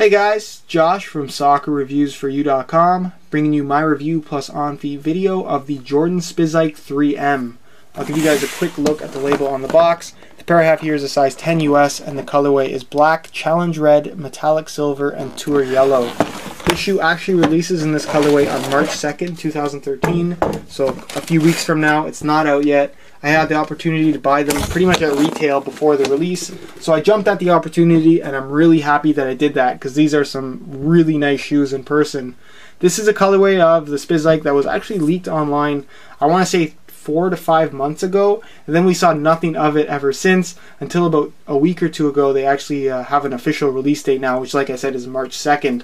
Hey guys, Josh from soccerreviewsforyou.com, bringing you my review plus on-feed video of the Jordan Spizike 3M. I'll give you guys a quick look at the label on the box. The pair I have here is a size 10 US and the colorway is black, challenge red, metallic silver, and tour yellow. This shoe actually releases in this colorway on March 2nd, 2013, so a few weeks from now. It's not out yet. I had the opportunity to buy them pretty much at retail before the release, so I jumped at the opportunity and I'm really happy that I did that because these are some really nice shoes in person. This is a colorway of the Spizike that was actually leaked online, I want to say 4 to 5 months ago, and then we saw nothing of it ever since until about a week or two ago. They actually have an official release date now, which, like I said, is March 2nd.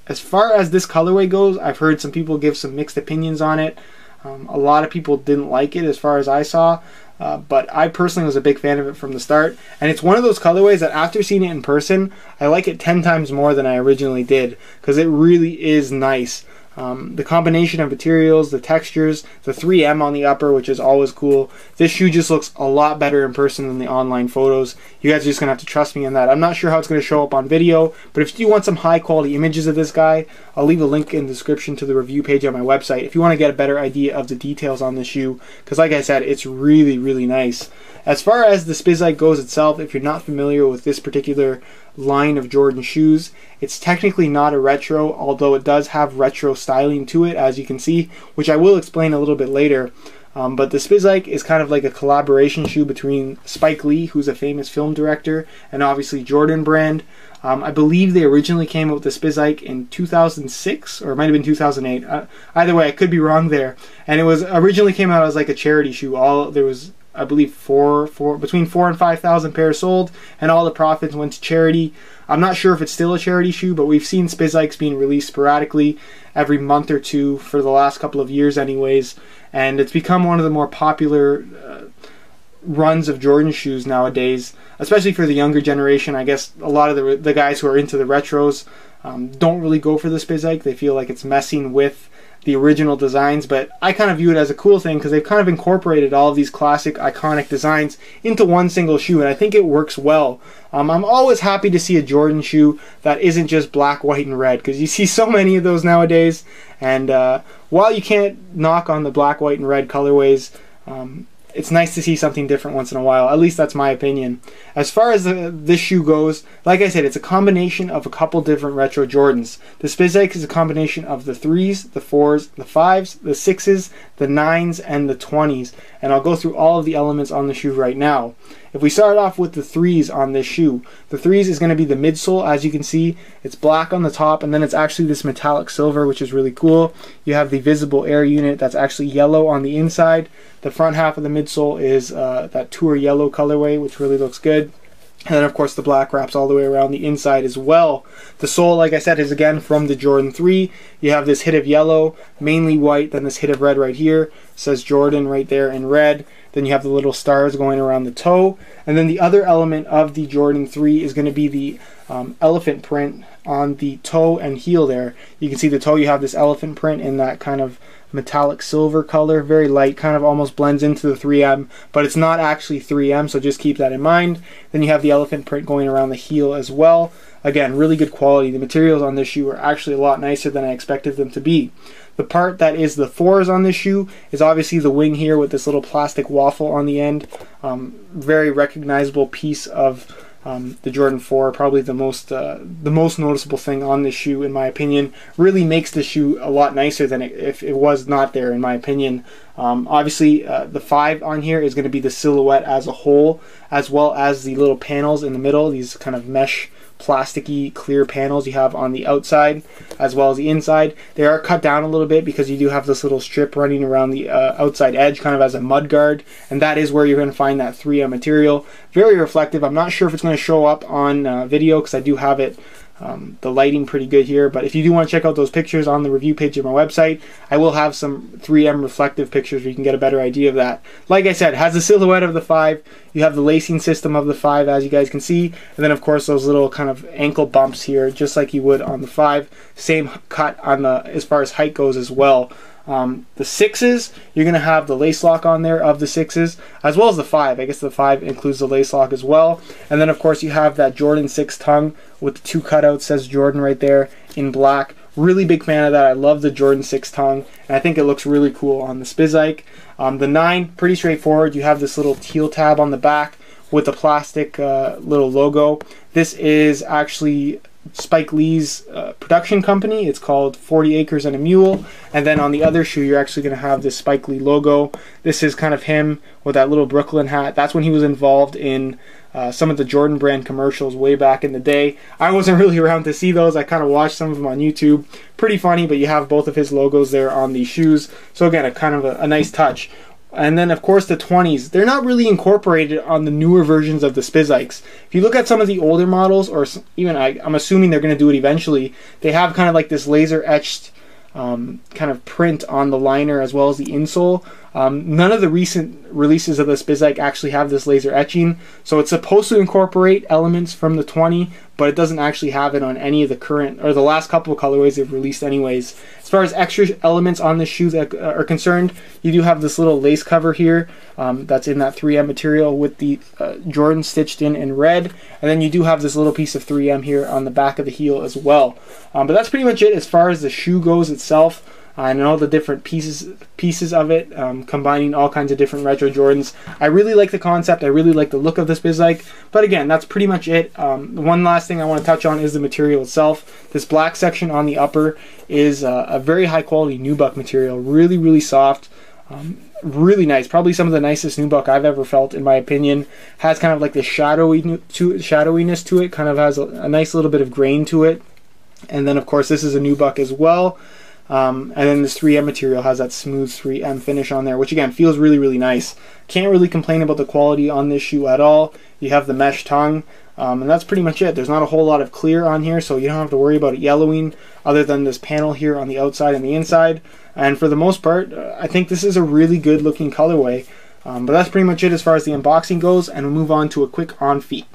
As far as this colorway goes, I've heard some people give some mixed opinions on it. A lot of people didn't like it as far as I saw, but I personally was a big fan of it from the start, and it's one of those colorways that after seeing it in person, I like it 10 times more than I originally did because it really is nice. The combination of materials, the textures, the 3M on the upper, which is always cool. This shoe just looks a lot better in person than the online photos. You guys are just going to have to trust me in that. I'm not sure how it's going to show up on video, but if you want some high quality images of this guy, I'll leave a link in the description to the review page on my website if you want to get a better idea of the details on the shoe, because like I said, it's really, really nice. As far as the Spizike goes itself, if you're not familiar with this particular line of Jordan shoes, it's technically not a retro, although it does have retro styling to it, as you can see, which I will explain a little bit later. But the Spizike is kind of like a collaboration shoe between Spike Lee, who's a famous film director, and obviously Jordan Brand. I believe they originally came out with the Spizike in 2006, or it might have been 2008. Either way, I could be wrong there. And it was originally came out as like a charity shoe. There was, I believe, between 4,000 and 5,000 pairs sold, and all the profits went to charity. I'm not sure if it's still a charity shoe, but we've seen Spizikes being released sporadically every month or two for the last couple of years anyways, and it's become one of the more popular runs of Jordan shoes nowadays, especially for the younger generation. I guess a lot of the guys who are into the retros don't really go for the Spizike. They feel like it's messing with the original designs, but I kind of view it as a cool thing because they've kind of incorporated all of these classic iconic designs into one single shoe, and I think it works well. I'm always happy to see a Jordan shoe that isn't just black, white, and red, because you see so many of those nowadays, and while you can't knock on the black, white, and red colorways, it's nice to see something different once in a while. At least that's my opinion. As far as this shoe goes, like I said, it's a combination of a couple different retro Jordans. The Spizike is a combination of the 3s, the 4s, the 5s, the 6s, the 9s, and the 20s. And I'll go through all of the elements on the shoe right now. If we start off with the 3s on this shoe, the 3s is going to be the midsole. As you can see, it's black on the top, and then it's actually this metallic silver, which is really cool. You have the visible air unit that's actually yellow on the inside. The front half of the midsole is that tour yellow colorway, which really looks good. And then, of course, the black wraps all the way around the inside as well. The sole, like I said, is again from the Jordan 3. You have this hit of yellow, mainly white, then this hit of red right here. It says Jordan right there in red. Then you have the little stars going around the toe. And then the other element of the Jordan 3 is going to be the elephant print on the toe and heel there. You can see the toe, you have this elephant print in that kind of metallic silver color, very light, kind of almost blends into the 3M, but it's not actually 3M, so just keep that in mind. Then you have the elephant print going around the heel as well. Again, really good quality. The materials on this shoe are actually a lot nicer than I expected them to be. The part that is the 4s on this shoe is obviously the wing here with this little plastic waffle on the end. Very recognizable piece of the Jordan 4, probably the most noticeable thing on this shoe, in my opinion. Really makes the shoe a lot nicer than if it was not there, in my opinion. Obviously, the 5 on here is going to be the silhouette as a whole, as well as the little panels in the middle, these kind of mesh plasticky clear panels you have on the outside as well as the inside. They are cut down a little bit because you do have this little strip running around the outside edge, kind of as a mud guard, and that is where you're going to find that 3M material. Very reflective. I'm not sure if it's going to show up on video because I do have it the lighting pretty good here, but if you do want to check out those pictures on the review page of my website, I will have some 3M reflective pictures where you can get a better idea of that. Like I said, it has the silhouette of the 5, you have the lacing system of the 5 as you guys can see, and then of course those little kind of ankle bumps here just like you would on the 5. Same cut on the as far as height goes as well. The 6s, you're going to have the lace lock on there of the 6s, as well as the 5. I guess the 5 includes the lace lock as well. And then, of course, you have that Jordan 6 tongue with the 2 cutouts, says Jordan right there in black. Really big fan of that. I love the Jordan 6 tongue, and I think it looks really cool on the Spizike. The 9, pretty straightforward. You have this little teal tab on the back with the plastic little logo. This is actually Spike Lee's production company. It's called 40 Acres and a Mule. And then on the other shoe, you're actually going to have this Spike Lee logo. This is kind of him with that little Brooklyn hat. That's when he was involved in some of the Jordan brand commercials way back in the day. I wasn't really around to see those. I kind of watched some of them on YouTube. Pretty funny, but you have both of his logos there on these shoes. So again, kind of a nice touch. And then, of course, the 20s. They're not really incorporated on the newer versions of the Spizikes. If you look at some of the older models, or even I'm assuming they're going to do it eventually, they have kind of like this laser-etched kind of print on the liner as well as the insole. None of the recent releases of the Spizike actually have this laser etching, so it's supposed to incorporate elements from the 20, but it doesn't actually have it on any of the current, or the last couple of colorways they've released anyways. As far as extra elements on the shoe that are concerned, you do have this little lace cover here that's in that 3M material with the Jordan stitched in red, and then you do have this little piece of 3M here on the back of the heel as well. But that's pretty much it as far as the shoe goes itself. And all the different pieces of it, combining all kinds of different retro Jordans. I really like the concept. I really like the look of this Spizike. But again, that's pretty much it. One last thing I want to touch on is the material itself. This black section on the upper is a very high quality nubuck material. Really, really soft. Really nice. Probably some of the nicest nubuck I've ever felt, in my opinion. Has kind of like the shadowiness to it. Kind of has a nice little bit of grain to it. And then, of course, this is a nubuck as well. And then this 3M material has that smooth 3M finish on there, which again feels really, really nice. Can't really complain about the quality on this shoe at all. You have the mesh tongue, and that's pretty much it. There's not a whole lot of clear on here, so you don't have to worry about it yellowing other than this panel here on the outside and the inside. And for the most part, I think this is a really good looking colorway. But that's pretty much it as far as the unboxing goes, and we'll move on to a quick on feet.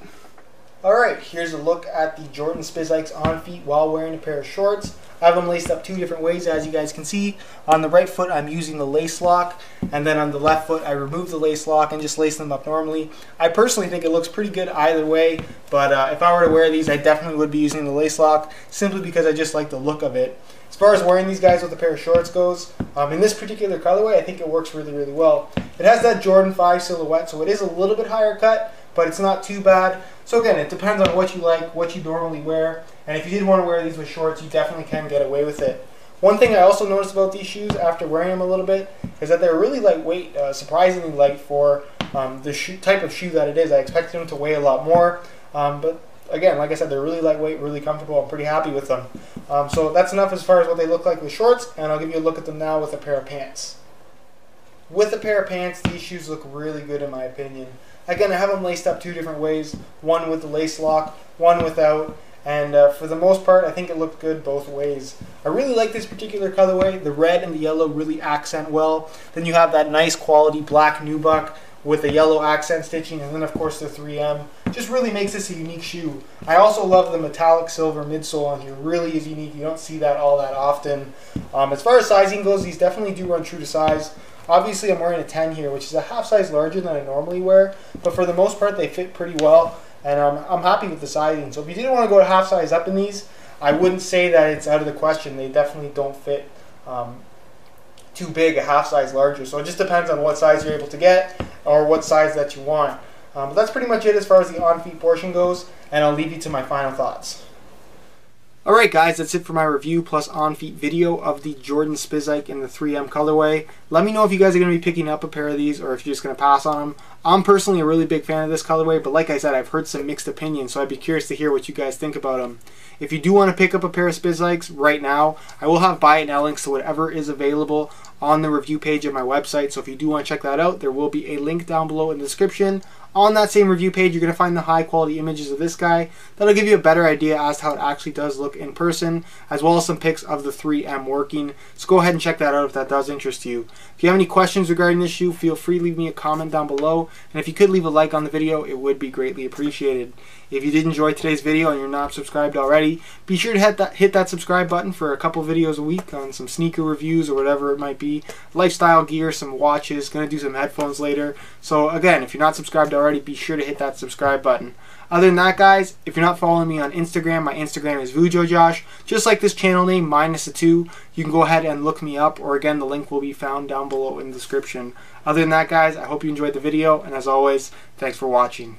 Alright, here's a look at the Jordan Spizikes on feet while wearing a pair of shorts. I have them laced up 2 different ways, as you guys can see. On the right foot, I'm using the lace lock, and then on the left foot, I remove the lace lock and just lace them up normally. I personally think it looks pretty good either way, but if I were to wear these, I definitely would be using the lace lock, simply because I just like the look of it. As far as wearing these guys with a pair of shorts goes, in this particular colorway, I think it works really, really well. It has that Jordan 5 silhouette, so it is a little bit higher cut, but it's not too bad. So again, it depends on what you like, what you normally wear, and if you did want to wear these with shorts, you definitely can get away with it. One thing I also noticed about these shoes after wearing them a little bit is that they're really lightweight, surprisingly light for the type of shoe that it is. I expected them to weigh a lot more, but again, like I said, they're really lightweight, really comfortable. I'm pretty happy with them. So that's enough as far as what they look like with shorts, and I'll give you a look at them now with a pair of pants. With a pair of pants, these shoes look really good in my opinion. Again, I have them laced up 2 different ways, one with the lace lock, one without, and for the most part, I think it looked good both ways. I really like this particular colorway. The red and the yellow really accent well. Then you have that nice quality black nubuck with the yellow accent stitching, and then of course the 3M. Just really makes this a unique shoe. I also love the metallic silver midsole on here. Really is unique. You don't see that all that often. As far as sizing goes, these definitely do run true to size. Obviously, I'm wearing a 10 here, which is a half size larger than I normally wear, but for the most part, they fit pretty well, and I'm happy with the sizing. So if you didn't want to go to half size up in these, I wouldn't say that it's out of the question. They definitely don't fit too big, a half size larger. So it just depends on what size you're able to get or what size that you want. But that's pretty much it as far as the on-feet portion goes, and I'll leave you to my final thoughts. Alright guys, that's it for my review plus on-feet video of the Jordan Spizike in the 3M colorway. Let me know if you guys are going to be picking up a pair of these or if you're just going to pass on them. I'm personally a really big fan of this colorway, but like I said, I've heard some mixed opinions, so I'd be curious to hear what you guys think about them. If you do want to pick up a pair of Spizikes right now, I will have buy it now links to whatever is available on the review page of my website, so if you do want to check that out, there will be a link down below in the description. On that same review page, you're going to find the high quality images of this guy. That'll give you a better idea as to how it actually does look in person, as well as some pics of the 3M working. So go ahead and check that out if that does interest you. If you have any questions regarding this shoe, feel free to leave me a comment down below. And if you could leave a like on the video, it would be greatly appreciated. If you did enjoy today's video and you're not subscribed already, be sure to hit that subscribe button for a couple videos a week on some sneaker reviews or whatever it might be. Lifestyle gear, some watches, going to do some headphones later. So again, if you're not subscribed already, be sure to hit that subscribe button. Other than that, guys, if you're not following me on Instagram, my Instagram is VujoJosh, just like this channel name, minus a 2. You can go ahead and look me up, or again, the link will be found down below in the description. Other than that, guys, I hope you enjoyed the video, and as always, thanks for watching.